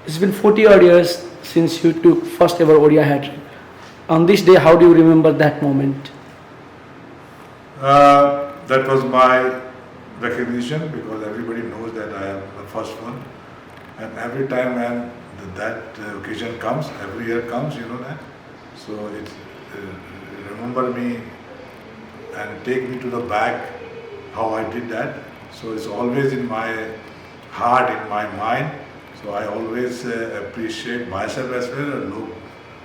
It's been 40 odd years since you took first ever ODI hat-trick. On this day, how do you remember that moment? That was my recognition because everybody knows that I am the first one. And every time when that occasion comes, every year comes, you know that. So it remember me and take me to the back how I did that. So it's always in my heart, in my mind. So I always appreciate myself as well. And look,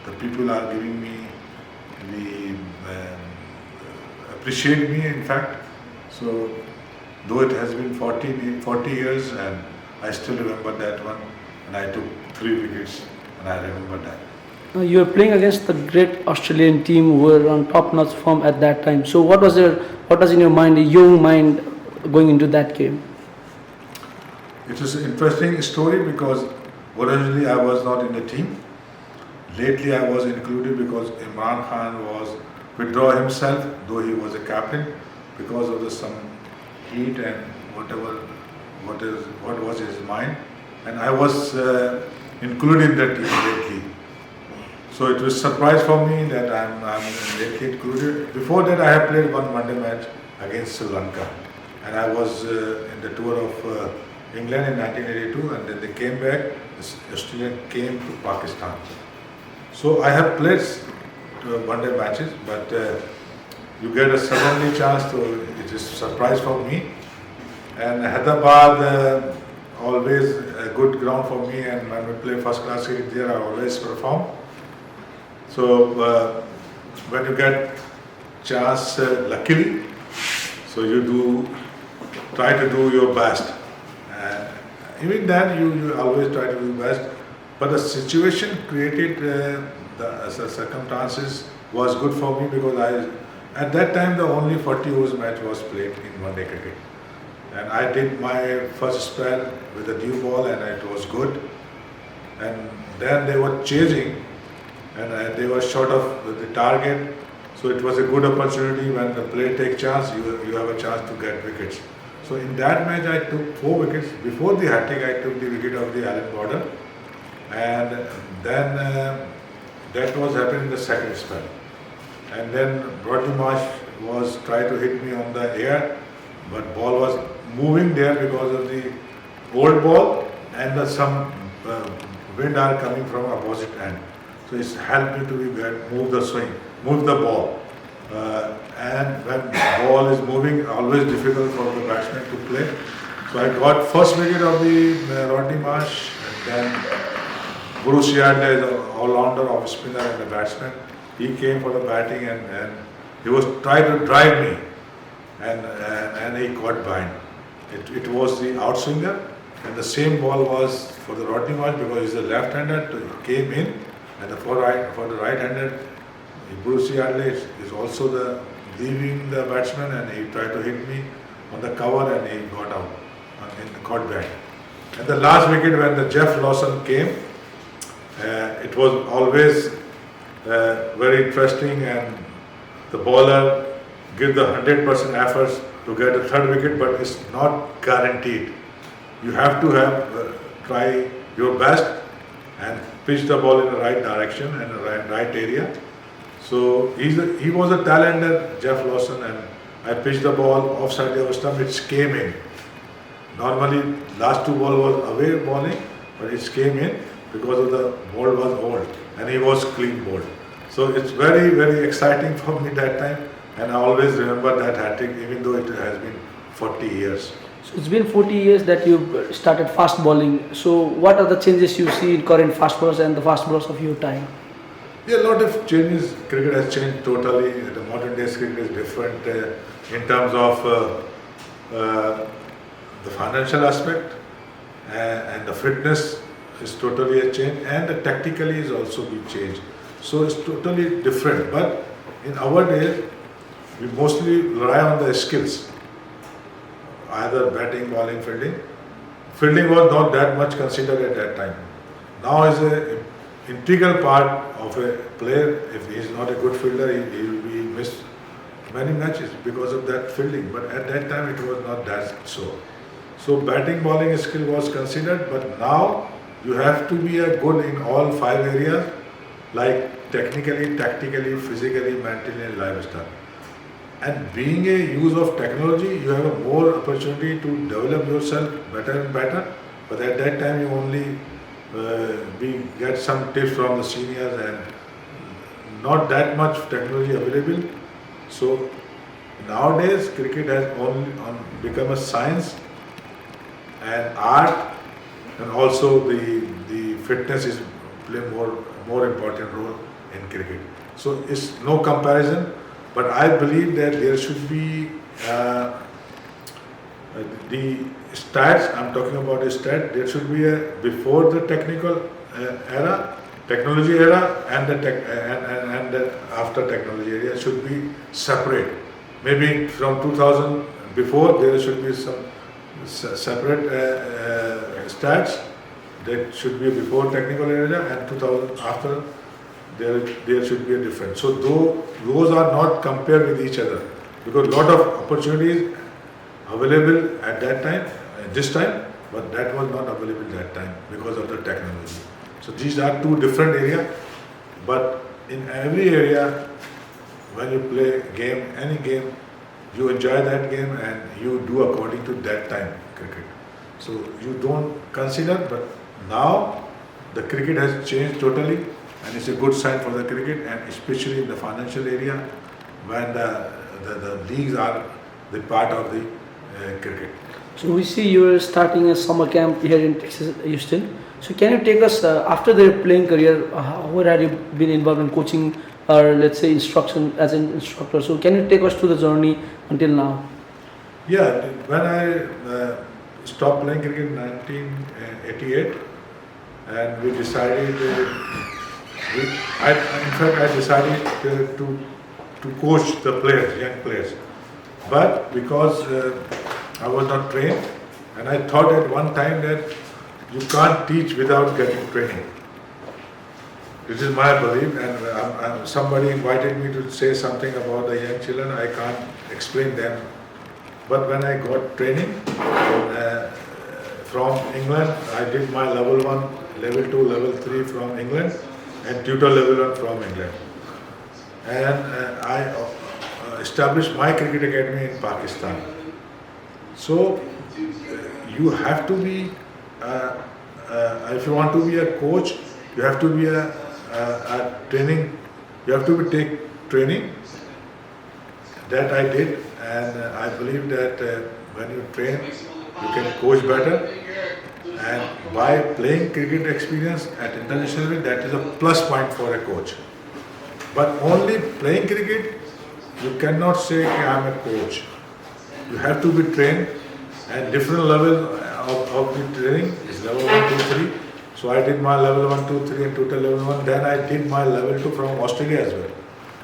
the people are giving me the appreciate me in fact. So though it has been 40 years and I still remember that one, and I took 3 wickets and I remember that. You were playing against the great Australian team who were on top-notch form at that time. So what was in your mind, young mind, going into that game? It was an interesting story because originally I was not in the team. Lately I was included because Imran Khan was withdraw himself, though he was a captain, because of some heat and what was his mind. And I was included in that team lately. So it was a surprise for me that I'm lately included. Before that I had played one one-day match against Sri Lanka. And I was in the tour of England in 1982, and then they came back, Australia came to Pakistan. So I have played one-day matches, but you get a suddenly chance to, it is a surprise for me. And Hyderabad, always a good ground for me, and when we play first class cricket there, I always perform. So when you get chance, luckily, so you try to do your best. Even then, you always try to do your best. But the situation created, the circumstances was good for me because at that time the only 40 overs match was played in one-day cricket. And I did my first spell with a new ball and it was good. And then they were chasing and they were short of the target. So it was a good opportunity when the player takes chance, you have a chance to get wickets. So in that match I took 4 wickets. Before the hat-trick I took the wicket of the Allen border. And then that was happening in the second spell. And then Rodney Marsh was trying to hit me on the air, but ball was moving there because of the old ball and some wind are coming from opposite end. So it's helped me to move the swing, move the ball. And when ball is moving, always difficult for the batsman to play. So I got first wicket of the Rodney Marsh, and then Bruce Yardley is an all-rounder of spinner and the batsman. He came for the batting and he was trying to drive me and he got behind. It was the outswinger and the same ball was for the Rodney Marsh because he's a left-hander, came in, and for the right-hander, Bruce Yardley is also leaving the batsman and he tried to hit me on the cover and he got out and caught back. And the last wicket when the Jeff Lawson came, it was always very interesting and the bowler give the 100% efforts to get a third wicket, but it's not guaranteed. You have to try your best and pitch the ball in the right direction and the right area. So he was a talented Jeff Lawson, and I pitched the ball offside the stump, it came in. Normally last 2 ball was away bowling, but it came in because of the ball was old and he was clean bowled. So it's very, very exciting for me that time, and I always remember that hat-trick even though it has been 40 years. So it's been 40 years that you've started fast bowling. So what are the changes you see in current fast bowlers and the fast bowlers of your time? Yeah, a lot of changes. Cricket has changed totally. The modern day cricket is different in terms of the financial aspect and the fitness is totally a change, and the tactically is also been changed. So it's totally different. But in our days, we mostly rely on the skills, either batting, bowling, fielding. Fielding was not that much considered at that time. Now is an integral part of a player. If he is not a good fielder, he will be missed many matches because of that fielding. But at that time, it was not that so. So batting, bowling skill was considered, but now you have to be a good in all 5 areas, like technically, tactically, physically, mentally, and lifestyle. And being a use of technology, you have a more opportunity to develop yourself better and better. But at that time, you only we get some tips from the seniors and not that much technology available. So nowadays, cricket has only become a science and art, and also the fitness is play more important role in cricket. So it's no comparison, but I believe that there should be the stats. I'm talking about the stat. There should be a before the technical era, technology era, and the after technology era should be separate. Maybe from 2000 before there should be some separate stats that should be before technical era, and 2000 after there should be a difference. So though those are not compared with each other, because lot of opportunities available at that time, this time, but that was not available that time because of the technology. So these are two different areas, but in every area, when you play game, any game, you enjoy that game and you do according to that time cricket. So you don't consider, but now the cricket has changed totally, and it's a good sign for the cricket, and especially in the financial area when the leagues are the part of the cricket. So we see you are starting a summer camp here in Texas, Houston. So can you take us after their playing career? Where have you been involved in coaching or let's say instruction as an instructor? So can you take us through the journey until now? Yeah, when I stopped playing cricket in 1988, and we decided, I decided to coach the players, young players. But because I was not trained, and I thought at one time that you can't teach without getting training. This is my belief, and somebody invited me to say something about the young children. I can't explain them. But when I got training from England, I did my level 1, level 2, level 3 from England, and tutor level 1 from England. And I established my cricket academy in Pakistan. So you have to be, if you want to be a coach, you have to be a training, you have to take training. That I did, and I believe that when you train, you can coach better. And by playing cricket experience at international level, that is a plus point for a coach. But only playing cricket, you cannot say I am a coach. You have to be trained, and different levels of the training is level 1, 2, 3. So I did my level 1, 2, 3 and total level 1. Then I did my level 2 from Australia as well.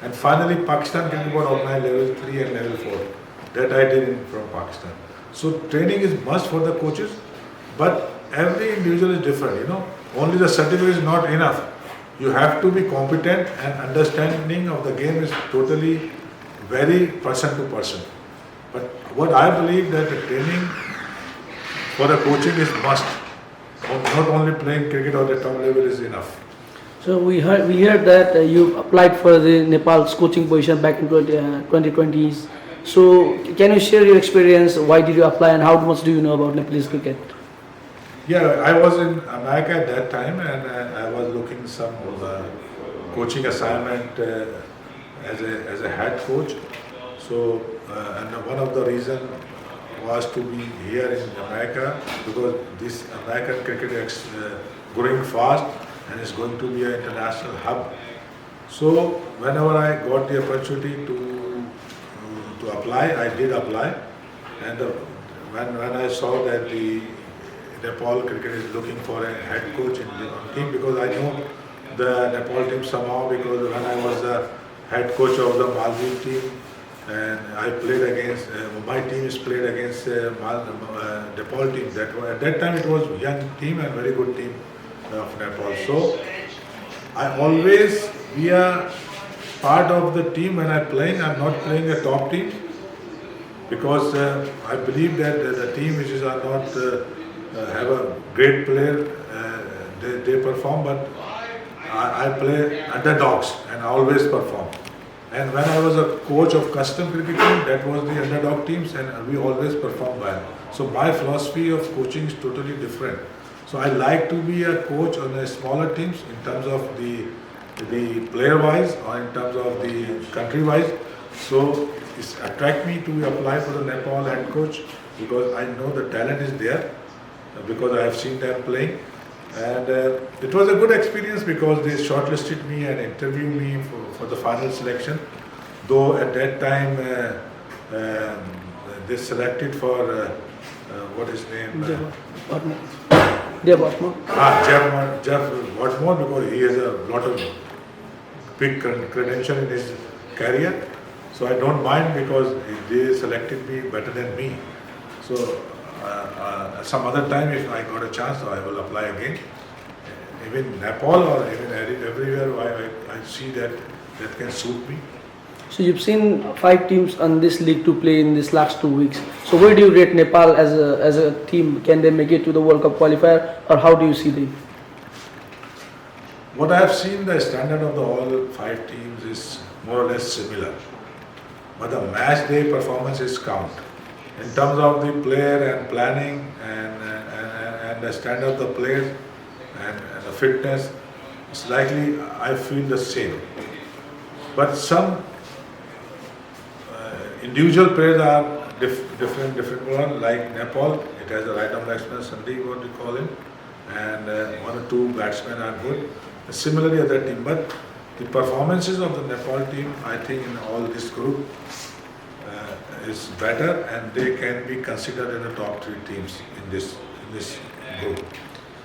And finally Pakistan Cricket Board organized level 3 and level 4. That I did from Pakistan. So training is must for the coaches, but every individual is different, Only the certificate is not enough. You have to be competent, and understanding of the game is totally vary person to person. But what I believe that the training for the coaching is must. Not only playing cricket at the top level is enough. So we heard that you applied for the Nepal's coaching position back in 2020s. So can you share your experience? Why did you apply, and how much do you know about Nepalese cricket? Yeah, I was in America at that time, and I was looking some coaching assignment as a head coach. So and one of the reasons was to be here in America, because this American cricket is growing fast and is going to be an international hub. So whenever I got the opportunity to apply, I did apply. And when I saw that the Nepal cricket is looking for a head coach in the team, because I know the Nepal team somehow, because when I was the head coach of the Maldives team, and I played against, my team is played against Nepal team. At that time it was a young team and very good team of Nepal. So I always be a part of the team when I'm playing. I'm not playing a top team, because I believe that the team which are not have a great player, they perform, but I play underdogs and always perform. And when I was a coach of custom cricket team, that was the underdog teams, and we always perform well. So my philosophy of coaching is totally different. So I like to be a coach on the smaller teams in terms of the player wise or in terms of the country wise. So it's attract me to apply for the Nepal head coach because I know the talent is there because I have seen them playing. And it was a good experience because they shortlisted me and interviewed me for the final selection. Though at that time they selected for what is his name? Jeff Watmore. Jeff Watmore, because he has a lot of big credential in his career. So I don't mind because they selected me better than me. So some other time if I got a chance, I will apply again. Even Nepal or even everywhere I see that can suit me. So you've seen 5 teams on this league to play in this last 2 weeks. So where do you rate Nepal as a team? Can they make it to the World Cup qualifier, or how do you see them? What I have seen, the standard of the all 5 teams is more or less similar. But the match day performances count. In terms of the player and planning and the standard of the players and the fitness, it's likely I feel the same. But some individual players are different one. Like Nepal, it has a right arm batsman, Sandeep, what we call him, and 1 or 2 batsmen are good. Similarly, other team, but the performances of the Nepal team, I think, in all this group is better, and they can be considered in the top 3 teams in this group.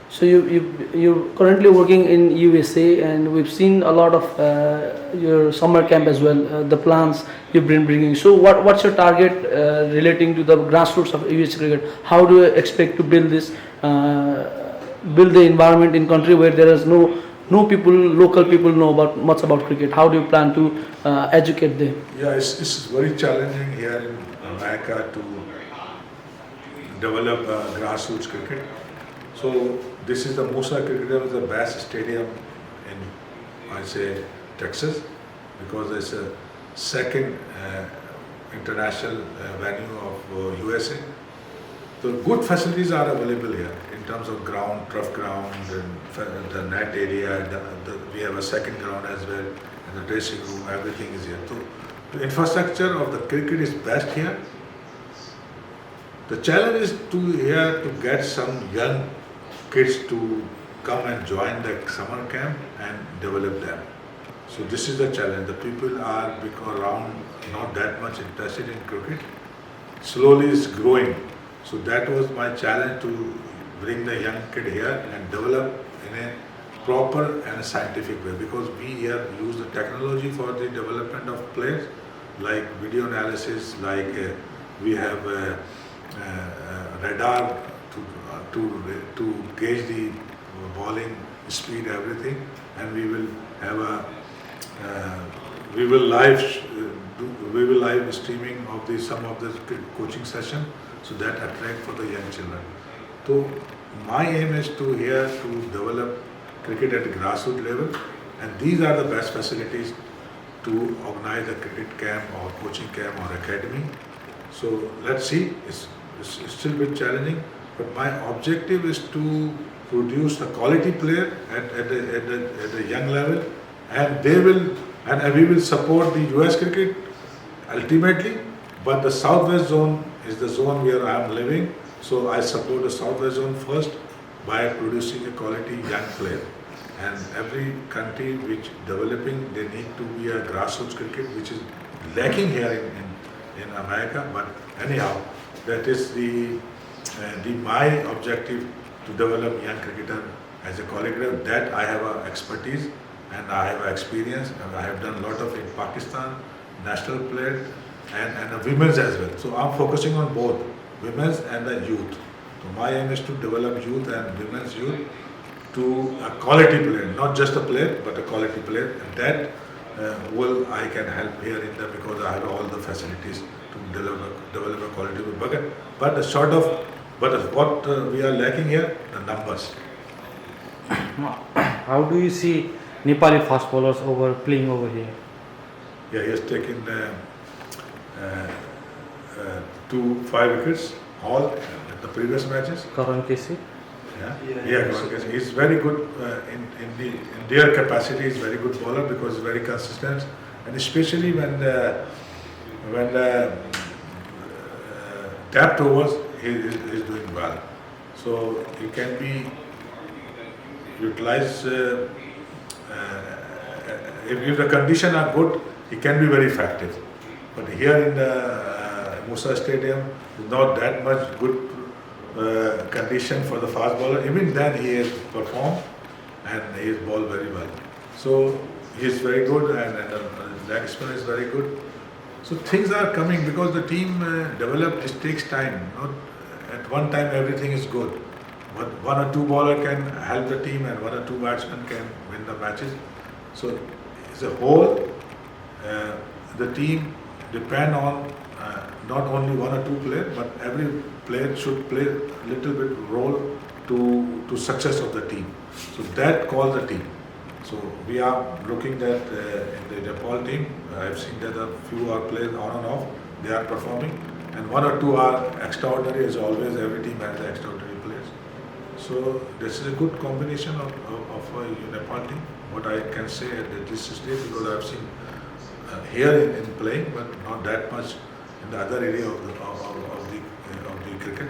So you're currently working in USA, and we've seen a lot of your summer camp as well. The plans you've been bringing. So what's your target relating to the grassroots of US cricket? How do you expect to build this, build the environment in country where there is no people, local people know much about cricket? How do you plan to educate them? Yeah, it's very challenging here in America to develop grassroots cricket. So this is the Musa Cricket, the best stadium in, I say, Texas, because it's a second international venue of USA. So good facilities are available here in terms of ground, turf ground, and the net area. We have a second ground as well, and the dressing room. Everything is here. So the infrastructure of the cricket is best here. The challenge is to get some young kids to come and join the summer camp and develop them. So this is the challenge. The people are around not that much interested in cricket. Slowly it's growing. So that was my challenge, to bring the young kid here and develop in a proper and scientific way, because we here use the technology for the development of players, like video analysis, like we have radar to gauge the bowling speed, everything, and we will have we will live streaming of some of the coaching session, so that attract for the young children. So my aim is to develop cricket at the grassroots level, and these are the best facilities to organize a cricket camp or coaching camp or academy. So let's see, it's still a bit challenging, but my objective is to produce a quality player at a young level, and we will support the US cricket ultimately, but the Southwest zone is the zone where I am living, so I support the Southwest zone first by producing a quality young player. And every country which developing, they need to be a grassroots cricket, which is lacking here in America. But anyhow, that is my objective, to develop young cricketer as a quality. That I have expertise and I have experience, and I have done a lot of in Pakistan, national player, and the women's as well. So I'm focusing on both women's and the youth. So my aim is to develop youth and women's youth to a quality player, not just a player, but a quality player. And that I can help here in India, because I have all the facilities to develop a quality player. But what we are lacking here, the numbers. How do you see Nepali fast bowlers playing over here? Yeah, he has taken 5 wickets all in the previous matches. Karan KC? He's very good in their capacity. He's very good bowler because he's very consistent, and especially when tapped overs, he's doing well. So he can be utilized. If the conditions are good, he can be very effective. But here in the Musa Stadium, not that much good condition for the fast bowler. Even then, he has performed and he has bowled very well. So he is very good, and the leg spin is very good. So things are coming because the team developed. It takes time. Not at one time everything is good. But one or two bowler can help the team, and one or two batsmen can win the matches. So as a whole, the team depend on not only one or two players, but every player should play a little bit role to success of the team. So that calls the team. So we are looking at in the Nepal team. I've seen that a few are players on and off. They are performing, and one or two are extraordinary. As always, every team has extraordinary players. So this is a good combination of a Nepal team. What I can say at this stage, because I've seen here in playing, but not that much in the other area of the cricket.